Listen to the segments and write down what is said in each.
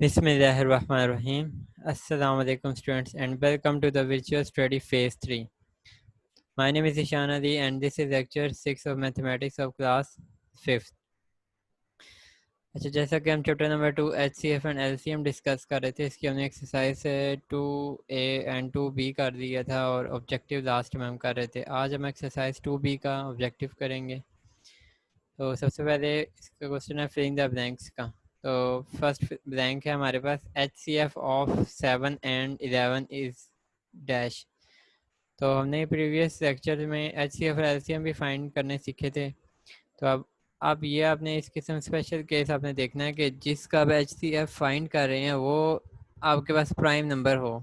Bismillahirrahmanirrahim. Assalamu alaikum students and welcome to the virtual study phase 3. My name is Ishan Ali and this is lecture 6 of mathematics of class 5th. अच्छा, जैसा कि हम chapter number 2 HCF and LCM discuss कर रहे थे, इसकी हमने exercise 2A and 2B कर दिया था और ऑब्जेक्टिव लास्ट में हम कर रहे थे। आज हम एक्सरसाइज 2B का ऑब्जेक्टिव करेंगे। तो सबसे पहले इसका क्वेश्चन है फिलिंग द ब्लैंक्स का। तो फर्स्ट ब्लैंक है हमारे पास HCF of 7 and 11 is dash. तो हमने प्रीवियस लेक्चर में HCF और LCM भी फाइंड करने सीखे थे। तो अब ये आपने इस किस्म स्पेशल केस आपने देखना है कि जिसका आप HCF फाइंड कर रहे हैं वो आपके पास प्राइम नंबर हो।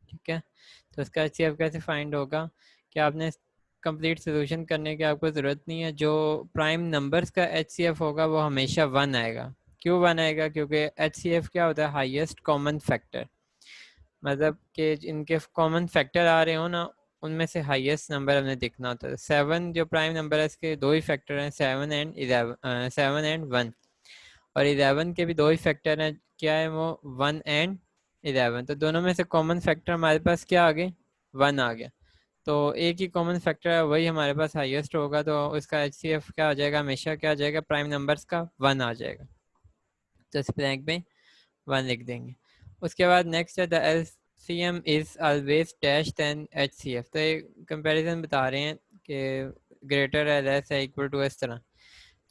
ठीक है, तो इसका HCF कैसे फाइंड होगा कि आपने कंप्लीट सोल्यूशन करने की आपको ज़रूरत नहीं है। जो प्राइम नंबर्स का HCF होगा वो हमेशा 1 आएगा। क्यों 1 आएगा? क्योंकि HCF क्या होता है? Highest common factor. मतलब कि इनके कॉमन फैक्टर आ रहे हो ना, उनमें से हाईएस्ट नंबर हमें दिखना होता है। 7 जो प्राइम नंबर है इसके दो ही फैक्टर हैं, 7 एंड 11, 7 एंड 1। और 11 के भी दो ही फैक्टर हैं, क्या है वो? 1 एंड 11। तो दोनों में से कॉमन फैक्टर हमारे पास क्या आ गए? 1 आ गया। तो एक ही कॉमन फैक्टर है, वही हमारे पास हाईएस्ट होगा। तो उसका HCF क्या आ जाएगा? हमेशा क्या आ जाएगा? प्राइम नंबर्स का 1 आ जाएगा। तो इस ब्लैंक में 1 लिख देंगे। उसके बाद नेक्स्ट है the LCM is always dash then HCF। तो एक कंपैरिजन बता रहे हैं कि ग्रेटर है, लेस है, इक्वल टू, इस तरह।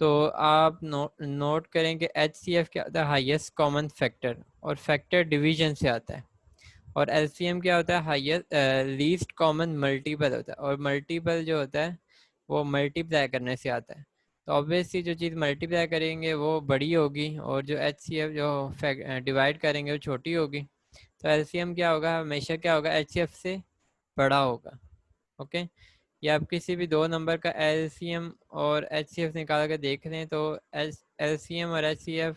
तो आप नोट करें कि HCF क्या होता है? हाईएस्ट कॉमन फैक्टर, और फैक्टर डिवीजन से आता है। और LCM क्या होता है? हाईएस्ट लीस्ट कॉमन मल्टीपल होता है, और मल्टीपल जो होता है वो मल्टीप्लाई करने से आता है। तो ऑब्वियसली जो चीज़ मल्टीप्लाई करेंगे वो बड़ी होगी, और जो HCF जो डिवाइड करेंगे वो छोटी होगी। तो LCM क्या होगा? हमेशा क्या होगा? HCF से बड़ा होगा। ओके, या आप किसी भी दो नंबर का LCM और HCF निकाल कर देख लें तो LCM और HCF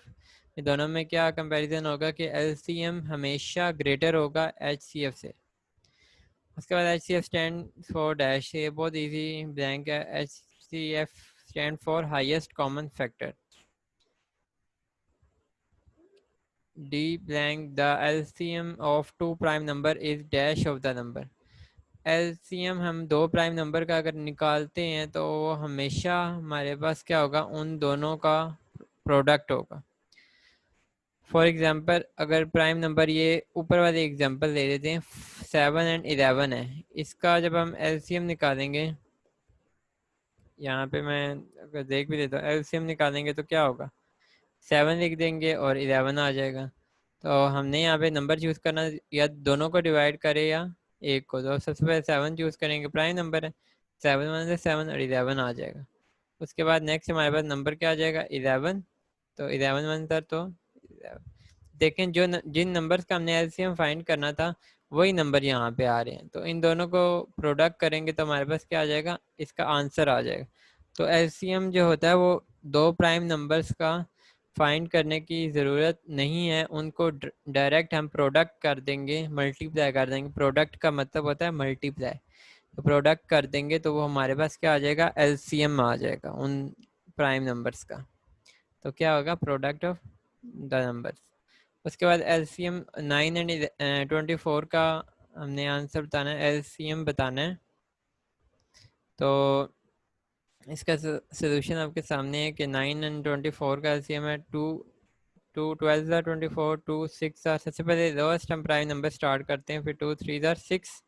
दोनों में क्या कंपैरिजन होगा कि LCM हमेशा ग्रेटर होगा HCF से। उसके बाद HCF स्टैंड फॉर डैश, ये बहुत इजी ब्लैंक है। HCF stand for highest common factor. D blank the LCM of two prime number is dash of the number। LCM हम दो प्राइम नंबर का अगर निकालते हैं तो वो हमेशा हमारे पास क्या होगा? उन दोनों का प्रोडक्ट होगा। फॉर एग्जांपल अगर प्राइम नंबर, ये ऊपर वाले एग्जांपल ले लेते हैं, 7 एंड 11 है, इसका जब हम LCM निकालेंगे, यहाँ पे मैं अगर देख भी लेता हूँ, LCM निकालेंगे तो क्या होगा? 7 लिख देंगे और 11 आ जाएगा। तो हमने यहाँ पे नंबर चूज़ करना, या दोनों को डिवाइड करें या एक को। तो सबसे पहले 7 चूज़ करेंगे, प्राइम नंबर है, 7 वन से 7 और 11 आ जाएगा। उसके बाद नेक्स्ट हमारे पास नंबर क्या आ जाएगा? 11। तो 11 वन सर तो 11। देखें जो जिन नंबर्स का हमने LCM फाइंड करना था वही नंबर यहाँ पे आ रहे हैं। तो इन दोनों को प्रोडक्ट करेंगे तो हमारे पास क्या आ जाएगा? इसका आंसर आ जाएगा। तो LCM जो होता है वो दो प्राइम नंबर्स का फाइंड करने की ज़रूरत नहीं है, उनको डायरेक्ट हम प्रोडक्ट कर देंगे, मल्टीप्लाई कर देंगे। प्रोडक्ट का मतलब होता है मल्टीप्लाई। तो प्रोडक्ट कर देंगे तो वो हमारे पास क्या आ जाएगा? LCM आ जाएगा उन प्राइम नंबर्स का। तो क्या होगा? Product of the numbers. उसके बाद LCM 9 एंड 24 का हमने आंसर बताना है, LCM बताना है। तो इसका सोल्यूशन आपके सामने है कि 9 एंड 24 का LCM है 2 2 12 ज़ार 24, 2 6 ज़ार। सबसे पहले लोएस्ट हम प्राइम नंबर स्टार्ट करते हैं, फिर 2 3 ज़ार 6।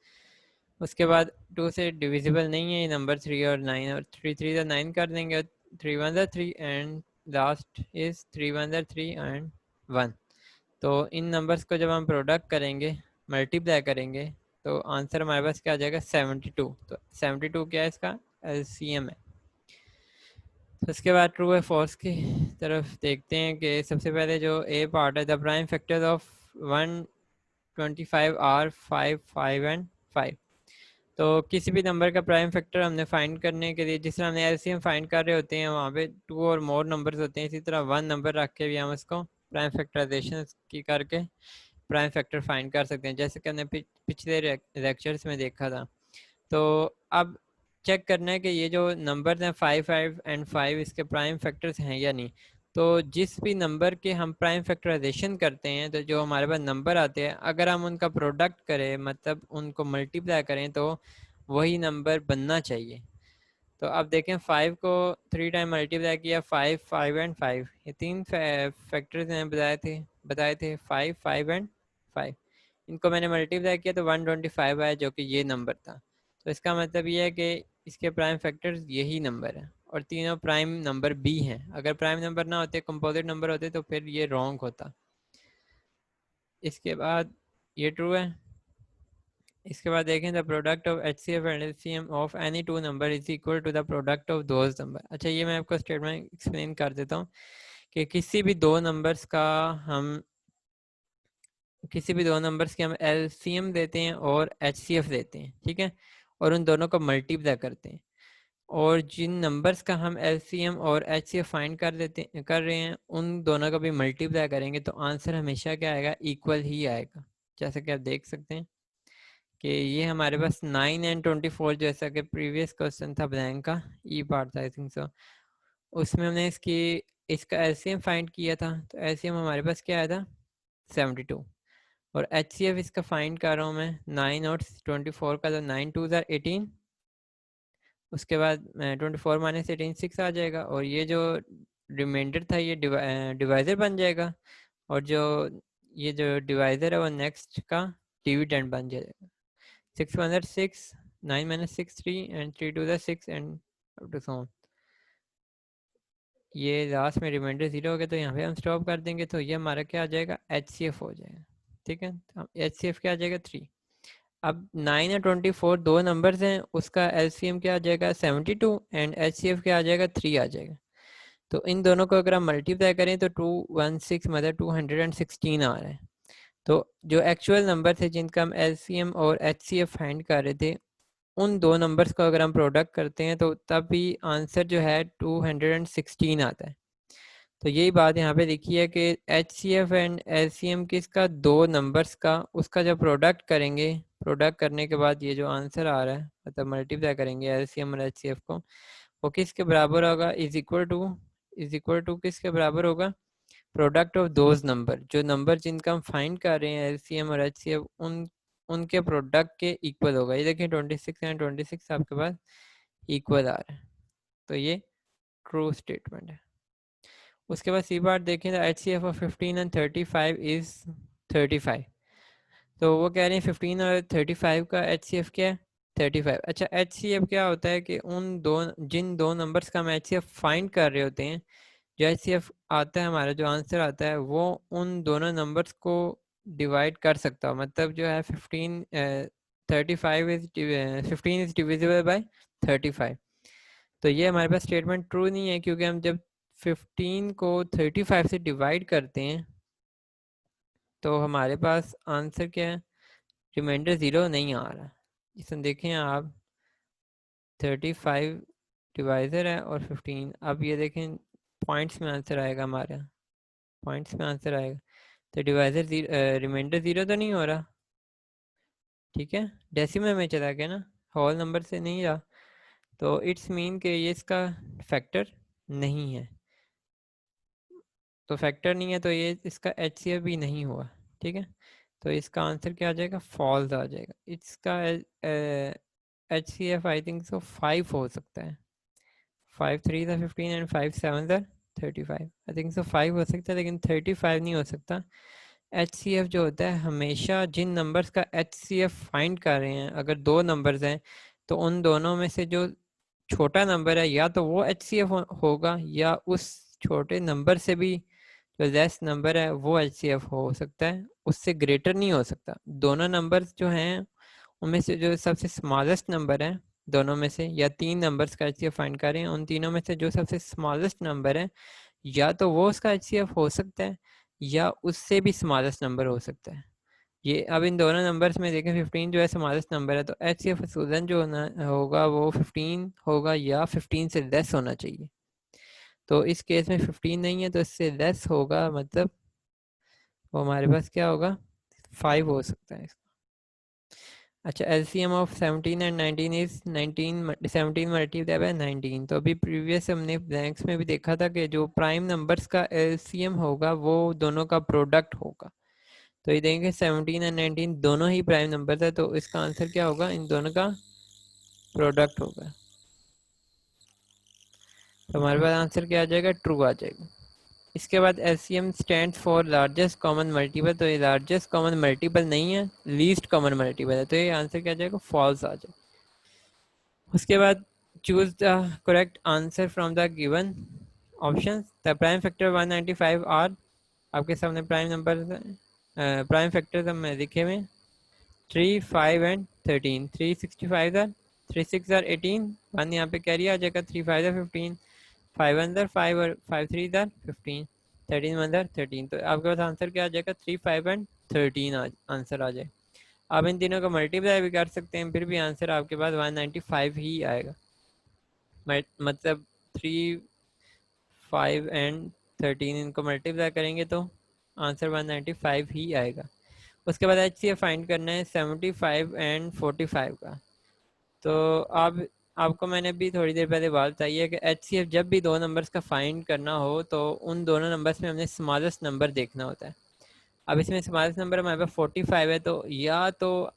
उसके बाद 2 से डिविजिबल नहीं है ये नंबर 3 और 9, और 3 3 ज़ार 9 कर देंगे, 3 1 ज़ार 3 एंड लास्ट इज 3 1 ज़ार 3 एंड 1। तो इन नंबर्स को जब हम प्रोडक्ट करेंगे, मल्टीप्लाई करेंगे, तो आंसर हमारे पास क्या आ जाएगा? 72। तो 72 क्या है? इसका LCM है। तो इसके बाद ट्रू है फॉल्स की तरफ देखते हैं कि सबसे पहले जो ए पार्ट है, the prime factors of 125 are 5 5 and 5। तो किसी भी नंबर का प्राइम फैक्टर हमने फाइंड करने के लिए, जिस तरह हमने LCM फाइंड कर रहे होते हैं वहाँ पे 2 और मोर नंबर्स होते हैं, इसी तरह 1 नंबर रख के भी हम उसको प्राइम फैक्टराइजेशन की करके प्राइम फैक्टर फाइंड कर सकते हैं, जैसे कि हमने पिछले लेक्चर्स में देखा था। तो अब चेक करना है कि ये जो नंबर्स हैं 5 5 एंड 5 इसके प्राइम फैक्टर्स हैं या नहीं। तो जिस भी नंबर के हम प्राइम फैक्टराइजेशन करते हैं तो जो हमारे पास नंबर आते हैं अगर हम उनका प्रोडक्ट करें मतलब उनको मल्टीप्लाई करें तो वही नंबर बनना चाहिए। तो अब देखें 5 को 3 टाइम मल्टीप्लाई किया, 5 5 एंड 5, ये 3 फैक्टर्स हैं बताए थे 5 5 एंड 5। इनको मैंने मल्टीप्लाई किया तो 125 आया जो कि ये नंबर था। तो इसका मतलब ये है कि इसके प्राइम फैक्टर्स यही नंबर है और तीनों प्राइम नंबर भी हैं। अगर प्राइम नंबर ना होते, कंपोजिट नंबर होते तो फिर ये रॉन्ग होता। इसके बाद ये ट्रू है। इसके बाद देखें the product of HCF and LCM of any two number is equal to the product of those number. अच्छा, ये मैं आपको स्टेटमेंट एक्सप्लेन कर देता हूँ कि किसी भी दो नंबर्स की हम LCM देते हैं और HCF देते हैं, ठीक है, और उन दोनों को मल्टीप्लाई करते हैं। और जिन नंबर्स का हम LCM और HCF फाइंड कर रहे हैं उन दोनों का भी मल्टीप्लाई करेंगे तो आंसर हमेशा क्या आएगा, इक्वल ही आएगा। जैसा कि आप देख सकते हैं कि ये हमारे पास 9 एंड 24, जैसा कि प्रीवियस क्वेश्चन था ब्लैंक का, ई पार्ट था आई थिंक सो, उसमें हमने इसका LCM फाइंड किया था। तो LCM हमारे पास क्या आया था, 72। और HCF इसका फाइंड कर रहा हूँ मैं 9 और 24 का, तो 9 2 18, उसके बाद 24 माइनस 18 6 आ जाएगा और ये जो रिमाइंडर था ये डिवाइज़र बन जाएगा और ये जो डिवाइज़र है वो नेक्स्ट का डिविडेंड बन जाएगा। 6 1 6, 9 minus 6 3 and 3 2 6 and up to so on। ये लास्ट में रिमाइंडर 0 हो गया तो यहाँ पे हम स्टॉप कर देंगे तो ये हमारा क्या आ जाएगा, HCF हो जाएगा। ठीक है, तो HCF क्या आ जाएगा 3। अब 9 और 24 दो नंबर्स हैं, उसका LCM क्या आ जाएगा 72 एंड HCF क्या आ जाएगा 3 आ जाएगा। तो इन दोनों को अगर हम मल्टीप्लाई करें तो 216 मतलब 216 आ रहा है। तो जो एक्चुअल नंबर थे जिनका हम LCM और HCF फाइंड कर रहे थे उन दो नंबर्स को अगर हम प्रोडक्ट करते हैं तो तब भी आंसर जो है 216 आता है। तो यही बात यहाँ पे लिखी है कि HCF एंड LCM किसका, दो नंबर्स का, उसका जब प्रोडक्ट करेंगे, प्रोडक्ट करने के बाद ये जो आंसर आ रहा है मतलब मल्टीप्लाई करेंगे LCM और HCF को, वो किसके बराबर होगा, इज इक्वल टू किसके बराबर होगा, प्रोडक्ट ऑफ दोज नंबर, जो नंबर जिनका हम फाइंड कर रहे हैं LCM और HCF उनके प्रोडक्ट के इक्वल होगा। ये देखिए 26 एंड 26 आपके पास इक्वल आ रहा है, तो ये ट्रू स्टेटमेंट है। उसके बाद सी पार्ट देखें तो HCF ऑफ 15 एंड 35 इज 35। तो वो कह रहे हैं 15 और 35 का HCF क्या है 35। अच्छा, HCF क्या होता है कि जिन दो नंबर्स का हम HCF फाइंड कर रहे होते हैं, जो HCF आता है हमारा जो आंसर आता है वो उन दोनों नंबर्स को डिवाइड कर सकता है। मतलब जो है 15 इज डिविजिबल बाय 35। तो ये हमारे पास स्टेटमेंट ट्रू नहीं है क्योंकि हम जब 15 को 35 से डिवाइड करते हैं तो हमारे पास आंसर क्या है, रिमाइंडर 0 नहीं आ रहा। इसमें देखें आप 35 डिवाइजर है और 15, अब ये देखें पॉइंट्स में आंसर आएगा हमारा, पॉइंट्स में आंसर आएगा तो डिवाइजर रिमाइंडर 0 तो नहीं हो रहा, ठीक है, डेसिमल में चला गया ना, होल नंबर से नहीं रहा। तो इट्स मीन कि ये इसका फैक्टर नहीं है, तो फैक्टर नहीं है तो ये इसका HCF भी नहीं हुआ। ठीक है, तो इसका आंसर क्या आ जाएगा, फॉल्स आ जाएगा। इसका HCF आई थिंक सो 5 हो सकता है, 5 3 था 15 एंड 5 7 था 35, आई थिंक सो 5 हो सकता है लेकिन 35 नहीं हो सकता। HCF जो होता है हमेशा जिन नंबर्स का HCF फाइंड कर रहे हैं, अगर दो नंबर्स हैं तो उन दोनों में से जो छोटा नंबर है या तो वो HCF होगा या उस छोटे नंबर से भी जो लेस नंबर है वो HCF हो सकता है, उससे ग्रेटर नहीं हो सकता। दोनों नंबर्स जो हैं उनमें से जो सबसे स्मॉलेस्ट नंबर है दोनों में से, या तीन नंबर्स का HCF फाइंड करें उन तीनों में से जो सबसे स्मॉलेस्ट नंबर है या तो वो उसका HCF हो सकता है या उससे भी स्मॉलेस्ट नंबर हो सकता है। ये अब इन दोनों नंबर्स में देखें 15 जो है स्मॉलेस्ट नंबर है तो HCF असूलन जो होगा वो 15 होगा या 15 से लेस होना चाहिए। तो इस केस में 15 नहीं है तो इससे लेस होगा, मतलब वो हमारे पास क्या होगा 5 हो सकता है इसका। अच्छा, LCM of 17 and 19 is 17 multiply by 19। तो अभी प्रीवियस हमने ब्लैंक्स में भी देखा था कि जो प्राइम नंबर्स का LCM होगा वो दोनों का प्रोडक्ट होगा। तो ये देखेंगे 17 एंड 19 दोनों ही प्राइम नंबर है, तो इसका आंसर क्या होगा, इन दोनों का प्रोडक्ट होगा। तो हमारे पास आंसर क्या आ जाएगा, ट्रू आ जाएगा। इसके बाद LCM stand for largest common multiple. तो ये लार्जेस्ट कॉमन मल्टीपल नहीं है, लीस्ट कॉमन मल्टीपल है, तो ये आंसर क्या आ जाएगा, फॉल्स आ जाएगा। उसके बाद choose the correct answer from the given option. The prime factor 195 are, आपके सामने प्राइम नंबर प्राइम फैक्टर में लिखे हुए 3, 5 एंड 13। 365 आर, 3 6 आर 18, 1 यहाँ पे कैरी आ जाएगा, 3 5 आर 15, 5 1 आर 5 और 5 3 आर 15, 13 1 आर 13। तो आपके पास आंसर क्या आ जाएगा, 3 5 एंड 13 आंसर आ जाए। आप इन तीनों को मल्टीप्लाई भी कर सकते हैं, फिर भी आंसर आपके पास 195 ही आएगा। मतलब 3 5 एंड 13 इनको मल्टीप्लाई करेंगे तो आंसर 195 ही आएगा। उसके बाद HCF फाइंड करना है 75 एंड 45 का। तो अब आपको मैंने भी थोड़ी देर पहले बात बताई है कि HCF जब भी दो नंबर्स का फाइंड करना हो तो उन दोनों नंबर्स में हमने स्मॉलेस्ट नंबर देखना होता है। अब इसमें स्मॉलेस्ट नंबर हमारे पास 45 है, तो या तो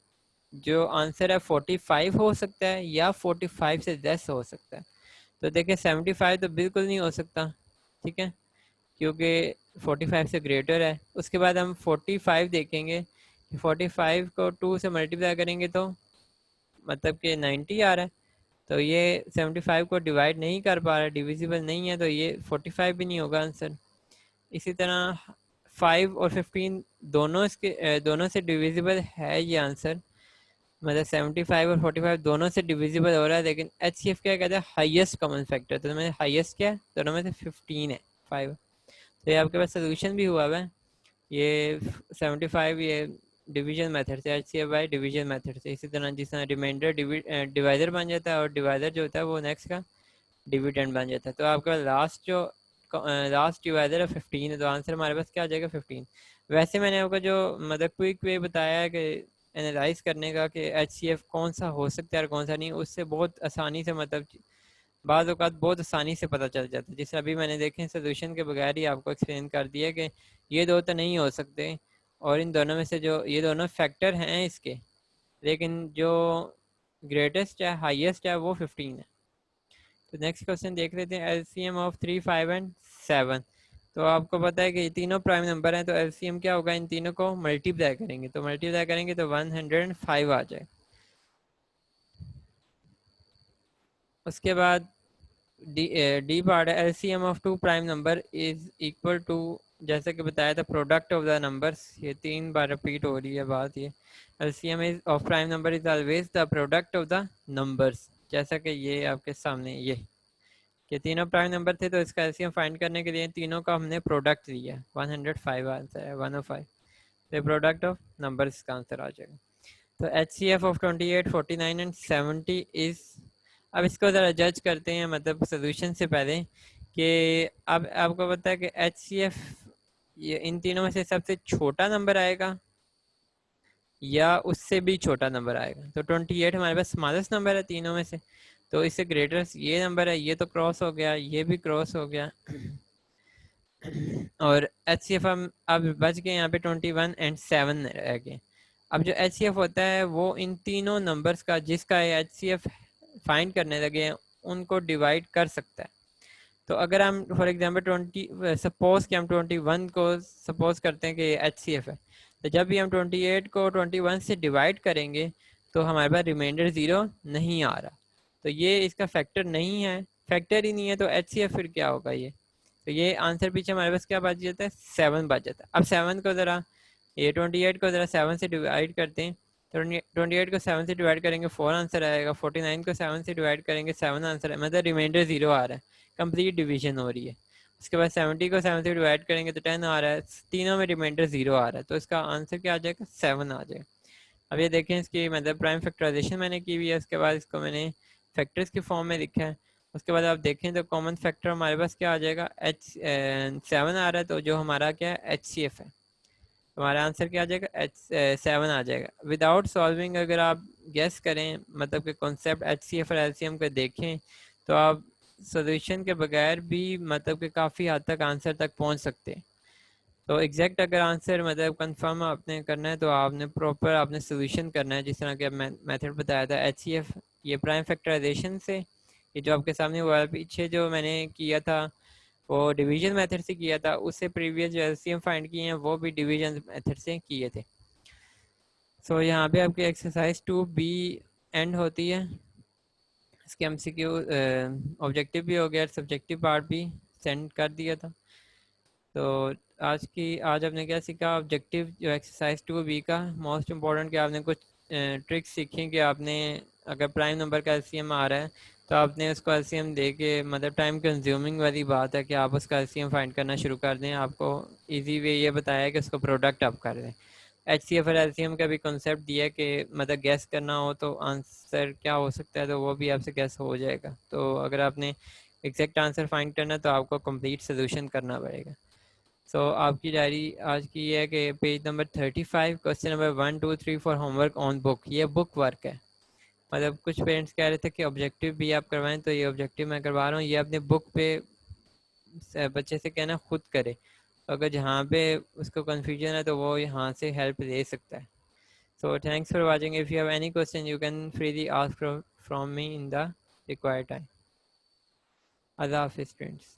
जो आंसर है 45 हो सकता है या 45 से लेस हो सकता है। तो देखिए 75 तो बिल्कुल नहीं हो सकता, ठीक है, क्योंकि 45 से ग्रेटर है। उसके बाद हम 45 देखेंगे, 45 को 2 से मल्टीप्लाई करेंगे तो मतलब कि 90 आ रहा है, तो ये 75 को डिवाइड नहीं कर पा रहा, डिविजिबल नहीं है, तो ये 45 भी नहीं होगा आंसर। इसी तरह 5 और 15 दोनों दोनों से डिविजिबल है ये आंसर, मतलब 75 और 45 दोनों से डिविजिबल हो रहा है, लेकिन HCF क्या कहता है, हाईएस्ट कॉमन फैक्टर। तो मैं हाईएस्ट क्या है, दोनों में से 15 है, 5। तो ये आपके पास सोल्यूशन भी हुआ है, ये 75 ये डिवीजन मेथड से, HCF बाय डिवीजन मेथड से। इसी तरह जिस तरह रिमाइंडर डिवाइडर बन जाता है और डिवाइडर जो होता है वो नेक्स्ट का डिविडेंड बन जाता है। तो आपका लास्ट डिवाइडर है 15 है, तो आंसर हमारे पास क्या आ जाएगा, 15। वैसे मैंने आपको जो मतलब क्विक वे बताया है कि एनालाइज करने का कि HCF कौन सा हो सकता है और कौन सा नहीं, उससे बहुत आसानी से मतलब बाज़ औक़ात बहुत आसानी से पता चल जाता है। जैसे अभी मैंने देखे सोल्यूशन के बगैर ही आपको एक्सप्लेन कर दिया कि ये दो तो नहीं हो सकते, और इन दोनों में से जो ये दोनों फैक्टर हैं इसके, लेकिन जो ग्रेटेस्ट है, हाईएस्ट है, वो 15 है। तो नेक्स्ट क्वेश्चन देख लेते हैं, LCM ऑफ 3 5 एंड 7। तो आपको पता है कि ये तीनों प्राइम नंबर हैं, तो LCM क्या होगा, इन तीनों को मल्टीप्लाई करेंगे, तो मल्टीप्लाई करेंगे तो 105 आ जाए। उसके बाद डी पार्ट है, LCM of two prime number is equal to, जैसे कि बताया था, प्रोडक्ट ऑफ द नंबर्स। ये 3 बार रिपीट हो रही है बात। ये LCM is of prime number is always the product of the numbers, जैसा कि ये आपके सामने ये तीनों प्राइम नंबर थे, तो इसका LCM फाइंड करने के लिए तीनों का हमने प्रोडक्ट लिया। 105 आंसर है, 105। तो प्रोडक्ट ऑफ नंबर्स इसका आंसर आ जाएगा। तो HCF ऑफ 28 49 एंड 70 इज, अब इसको ज़रा जज करते हैं मतलब सोल्यूशन से पहले, कि अब आपको पता है कि HCF ये इन तीनों में से सबसे छोटा नंबर आएगा या उससे भी छोटा नंबर आएगा। तो 28 हमारे पास स्मॉलेस्ट नंबर है तीनों में से, तो इससे ग्रेटर ये नंबर है, ये तो क्रॉस हो गया, ये भी क्रॉस हो गया, और HCF हम अब बच गए यहाँ पे 21 एंड 7 रह गए। अब जो HCF होता है वो इन तीनों नंबर्स का जिसका HCF फाइंड करने लगे हैं उनको डिवाइड कर सकता है। तो अगर हम फॉर एग्जांपल 20 सपोज कि हम 21 को सपोज करते हैं कि HCF है, तो जब भी हम 28 को 21 से डिवाइड करेंगे तो हमारे पास रिमाइंडर 0 नहीं आ रहा, तो ये इसका फैक्टर नहीं है, फैक्टर ही नहीं है, तो HCF फिर क्या होगा ये। तो ये आंसर पीछे हमारे पास क्या बच जाता है, 7 बच जाता है। अब 7 को ज़रा, ये 28 को ज़रा 7 से डिवाइड करते हैं, तो 28 को 7 से डिवाइड करेंगे 4 आंसर आएगा, 49 को 7 से डिवाइड करेंगे 7 आंसर है, मतलब रिमाइंडर 0 आ रहा है, कंप्लीट डिवीजन हो रही है। उसके बाद 70 को 7 से डिवाइड करेंगे तो 10 आ रहा है, तीनों में रिमाइंडर 0 आ रहा है, तो इसका आंसर क्या आ जाएगा, 7 आ जाएगा। अब ये देखें इसकी मतलब प्राइम फैक्टराइजेशन मैंने की हुई है, उसके बाद इसको मैंने फैक्टर्स के फॉर्म में लिखा है। उसके बाद आप देखें तो कॉमन फैक्टर हमारे पास क्या आ जाएगा, 7 आ रहा है, तो जो हमारा क्या है HCF है, हमारा आंसर क्या आ जाएगा, H7 आ जाएगा। विदाउट सॉल्विंग अगर आप गेस करें, मतलब कि कॉन्सेप्ट HCF और LCM को देखें, तो आप सोल्यूशन के बगैर भी मतलब कि काफ़ी हद तक आंसर तक पहुंच सकते हैं। तो एग्जैक्ट अगर आंसर मतलब कंफर्म आपने करना है तो आपने प्रॉपर आपने सोल्यूशन करना है, जिस तरह के मेथड बताया था HCF, ये प्राइम फैक्टराइजेशन से, ये जो आपके सामने हुआ है पीछे जो मैंने किया था वो डिवीजन मेथड से किया था, उससे प्रीवियस जो एलसीएम फाइंड किए हैं वो भी डिवीजन मेथड से किए थे। सो यहाँ पे आपकी एक्सरसाइज 2B एंड होती है। इसके MCQ ऑब्जेक्टिव भी हो गया, सब्जेक्टिव पार्ट भी सेंड कर दिया था। तो आज आपने क्या सीखा, ऑब्जेक्टिव जो एक्सरसाइज 2B का मोस्ट इम्पॉर्टेंट कि आपने कुछ ट्रिक्स सीखी कि आपने अगर प्राइम नंबर का एलसीएम आ रहा है तो आपने उसको एलसीएम दे के, मतलब टाइम कंज्यूमिंग वाली बात है कि आप उसका एलसीएम फाइंड करना शुरू कर दें। आपको इजी वे ये बताया है कि उसको प्रोडक्ट आप कर दें। HCF और LCM का भी कॉन्सेप्ट दिया है कि मतलब गैस करना हो तो आंसर क्या हो सकता है, तो वो भी आपसे गैस हो जाएगा। तो अगर आपने एग्जैक्ट आंसर फाइंड करना है तो आपको कंप्लीट सोल्यूशन करना पड़ेगा। आपकी डायरी आज की ये है कि page number 35 question number 1 2 3 for homework on book, ये बुक वर्क है। मतलब कुछ पेरेंट्स कह रहे थे कि ऑब्जेक्टिव भी आप करवाएं, तो ये ऑब्जेक्टिव मैं करवा रहा हूँ, ये अपने बुक पे बच्चे से कहना खुद करे। अगर जहाँ पे उसको कन्फ्यूजन है तो वो यहाँ से हेल्प ले सकता है। So thanks for watching. If you have any question you can freely ask from me in the required time. अल्लाह हाफिज़ फ्रेंड्स।